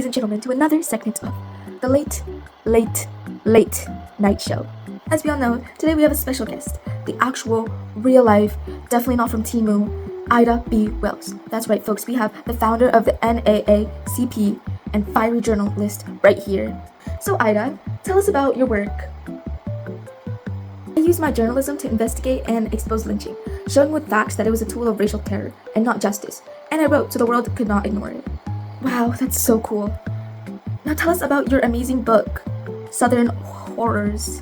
ladies and gentlemen, to another segment of the late night show. As we all know, today we have a special guest, the actual, real life, definitely not from Timu, Ida B. Wells. That's right, folks, we have the founder of the NAACP and fiery journalist right here. So, Ida, tell us about your work. I used my journalism to investigate and expose lynching, showing with facts that it was a tool of racial terror and not justice, and I wrote so the world could not ignore it. Wow, that's so cool. Now tell us about your amazing book, Southern Horrors.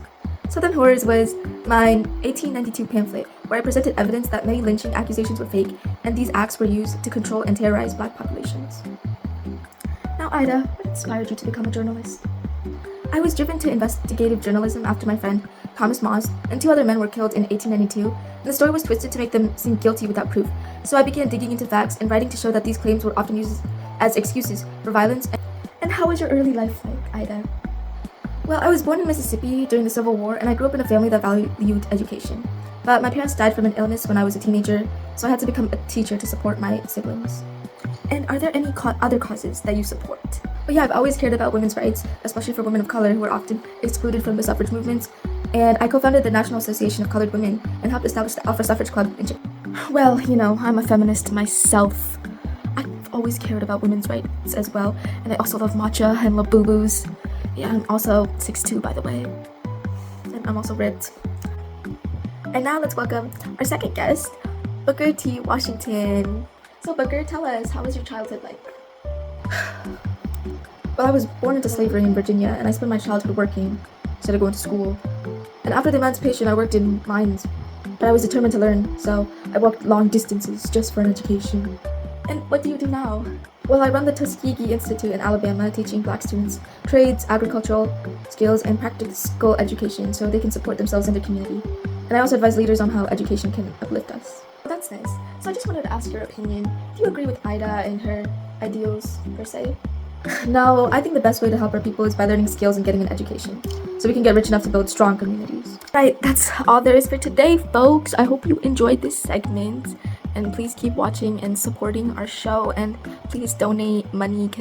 Southern Horrors was my 1892 pamphlet where I presented evidence that many lynching accusations were fake and these acts were used to control and terrorize black populations. Now Ida, what inspired you to become a journalist? I was driven to investigative journalism after my friend Thomas Moss and two other men were killed in 1892, and the story was twisted to make them seem guilty without proof. So I began digging into facts and writing to show that these claims were often used as excuses for violence. And how was your early life like, Ida? Well, I was born in Mississippi during the Civil War, and I grew up in a family that valued education. But my parents died from an illness when I was a teenager, so I had to become a teacher to support my siblings. And are there any other causes that you support? Well, yeah, I've always cared about women's rights, especially for women of color who are often excluded from the suffrage movements. And I co-founded the National Association of Colored Women and helped establish the Alpha Suffrage Club in Japan. Well, you know, I'm a feminist myself. I've always cared about women's rights as well, and I also love matcha and love boo-boos. Yeah, I'm also 6'2", by the way, and I'm also ripped. And now let's welcome our second guest, Booker T. Washington. So Booker, tell us, how was your childhood like? Well, I was born into slavery in Virginia, and I spent my childhood working instead of going to school. And after the emancipation, I worked in mines, but I was determined to learn, so I walked long distances just for an education. And what do you do now? Well, I run the Tuskegee Institute in Alabama, teaching black students trades, agricultural skills, and practical education so they can support themselves in their community. And I also advise leaders on how education can uplift us. Well, that's nice. So I just wanted to ask your opinion. Do you agree with Ida and her ideals, per se? No, I think the best way to help our people is by learning skills and getting an education, so we can get rich enough to build strong communities. Right, that's all there is for today, folks. I hope you enjoyed this segment, and please keep watching and supporting our show, and please donate money because